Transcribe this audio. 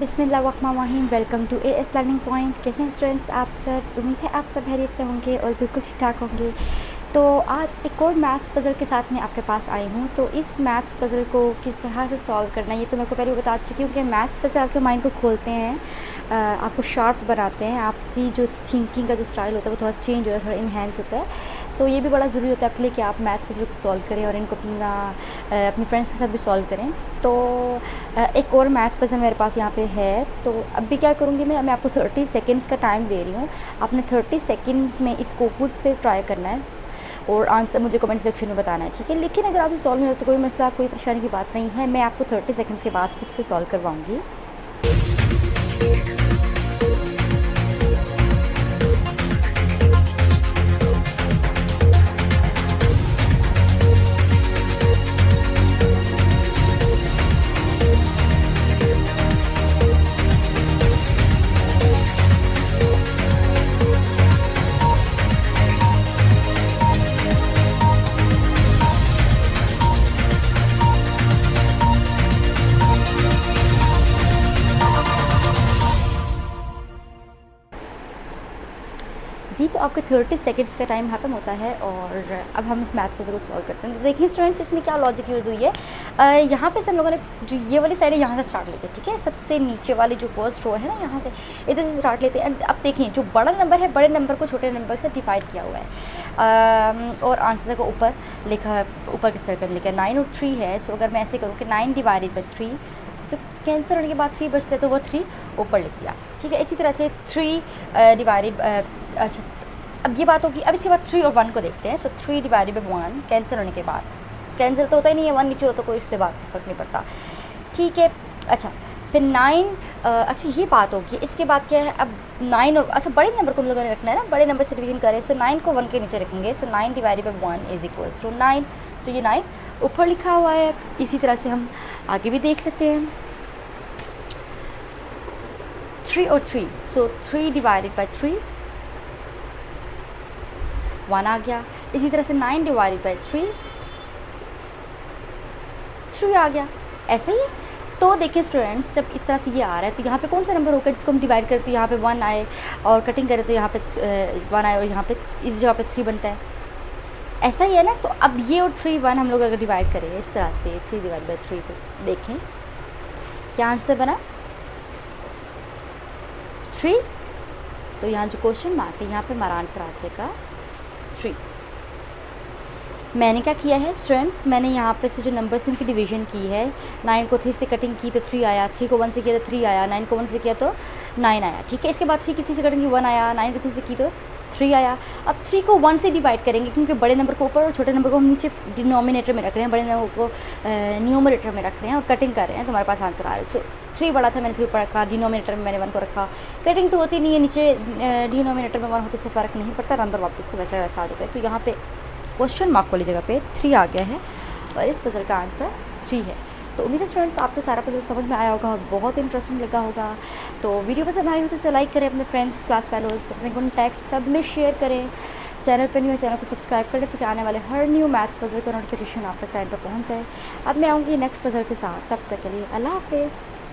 बिस्मिल्लाहिर्रहमानिर्रहीम। Welcome to AS learning point. कैसे हैं स्टूडेंट्स आप सब? उम्मीद है आप सब खैरियत से होंगे और बिल्कुल ठीक ठाक होंगे। तो आज एक और मैथ्स पज़ल के साथ मैं आपके पास आई हूँ। तो इस मैथ्स पज़ल को किस तरह से सॉल्व करना है ये तो मैं को पहले बता चुकी हूँ कि मैथ्स पज़ल आपके माइंड को खोलते हैं, आपको शार्प बनाते हैं, आपकी जो थिंकिंग का जो स्टाइल होता है वो थोड़ा चेंज होता है, थोड़ा इन्हेंस होता है। सो ये भी बड़ा ज़रूरी होता है आपके लिए कि आप मैथ्स पज़ल को सॉल्व करें और इनको अपने फ्रेंड्स के साथ भी सॉल्व करें। तो एक और मैथ्स पज़ल मेरे पास यहाँ पे है। तो अब भी क्या करूँगी मैं आपको 30 सेकेंड्स का टाइम दे रही हूँ। आपने 30 सेकेंड्स में इसको खुद से ट्राई करना है और आंसर मुझे कमेंट सेक्शन में बताना है, ठीक है। लेकिन अगर आपसे सॉल्व नहीं हो तो कोई मसला, कोई परेशानी की बात नहीं है, मैं आपको 30 सेकेंड्स के बाद खुद से सॉल्व करवाऊँगी। जी, तो आपके 30 सेकेंड्स का टाइम ख़त्म होता है और अब हम इस मैथ्स पज़ल को सॉल्व करते हैं। तो देखिए स्टूडेंट्स, इसमें क्या लॉजिक यूज़ हुई है। यहाँ पे सब लोगों ने जो ये वाली साइड है यहाँ से स्टार्ट लेते हैं, ठीक है। सबसे नीचे वाली जो फर्स्ट रो है ना, यहाँ से इधर से स्टार्ट लेते हैं। अब देखिए जो बड़ा नंबर है, बड़े नंबर को छोटे नंबर से डिवाइड किया हुआ है और आंसर को ऊपर लिखा है, ऊपर के सर्कल में लिखा है 9 और 3 है। सो अगर मैं ऐसे करूँ कि 9 डिवाइडेड बाई 3, सो कैंसिल होने के बाद 3 बचते हैं तो वो 3 ऊपर लिख दिया, ठीक है। इसी तरह से 3 डिवाइडेड अच्छा, अब ये बात होगी। अब इसके बाद 3 और 1 को देखते हैं। सो 3 डिवाइडेड बाई 1 कैंसिल होने के बाद, कैंसिल तो होता ही नहीं है, 1 नीचे हो तो कोई इससे बात फ़र्क नहीं पड़ता, ठीक है। अच्छा, फिर 9 अच्छा ये बात होगी। इसके बाद क्या है, अब 9 और अच्छा बड़े नंबर को हम लोगों ने रखना है ना, बड़े नंबर से डिवीजन करें। सो 9 को 1 के नीचे रखेंगे। So 9 divided by 1 is equals to 9। So ये 9 ऊपर लिखा हुआ है। इसी तरह से हम आगे भी देख लेते हैं। 3 और 3, सो 3 डिवाइडेड बाई 3 1 आ गया। इसी तरह से 9 डिवाइडेड बाई 3 आ गया। ऐसा ही है। तो देखिए स्टूडेंट्स, जब इस तरह से ये आ रहा है तो यहाँ पे कौन सा नंबर होगा जिसको हम डिवाइड करें तो यहाँ पे 1 आए, और कटिंग करें तो यहाँ पे 1 आए और यहाँ पे इस जगह पे 3 बनता है। ऐसा ही है ना। तो अब ये और 3 1 हम लोग अगर डिवाइड करें इस तरह से 3 डिवाइड बाई 3, तो देखें क्या आंसर बना 3। तो यहाँ जो क्वेश्चन मार्क है यहाँ पे हमारा आंसर आ जाएगा 3। मैंने क्या किया है स्टूडेंट्स, मैंने यहाँ पे से जो नंबर्स थे उनकी डिवीजन की है। 9 को 3 से कटिंग की तो 3 आया, 3 को 1 से किया तो 3 आया, 9 को 1 से किया तो 9 आया, ठीक है। इसके बाद 3 की 3 से कटिंग की 1 आया, 9 को 3 से की तो 3 आया। अब 3 को 1 से डिवाइड करेंगे क्योंकि बड़े नंबर को ऊपर और छोटे नंबर को हम नीचे डिनोमिनेटर में रख रहे हैं, बड़े नंबर को न्यूमरेटर में रख रहे हैं और कटिंग कर रहे हैं, तो हमारे पास आंसर आ रहा है। सो 3 बड़ा था, मैंने 3 ऊपर रखा, डिनोमिनेटर में मैंने 1 को रखा। कटिंग तो होती नहीं है, नीचे डिनोमिनेटर में 1 होते से फ़र्क नहीं पड़ता, नंबर वापस को वैसा वैसा आ जाता है। तो यहाँ पे क्वेश्चन मार्क वाली जगह पे 3 आ गया है और इस पज़ल का आंसर 3 है। तो उम्मीद है स्टूडेंट्स आपको सारा पज़ल समझ में आया होगा और बहुत इंटरेस्टिंग लगा होगा। तो वीडियो पसंद आई हो तो इसे लाइक करें, अपने फ्रेंड्स, क्लास फेलोज़, अपने कॉन्टैक्ट सब में शेयर करें। चैनल पर न्यू है, चैनल को सब्सक्राइब करें ताकि आने वाले हर न्यू मैथ्स पज़ल का नोटिफिकेशन आप तक टाइम पर पहुँच जाए। अब मैं आऊँगी नेक्स्ट पज़ल के साथ, तब तक के लिए अल्लाह हाफ़िज़।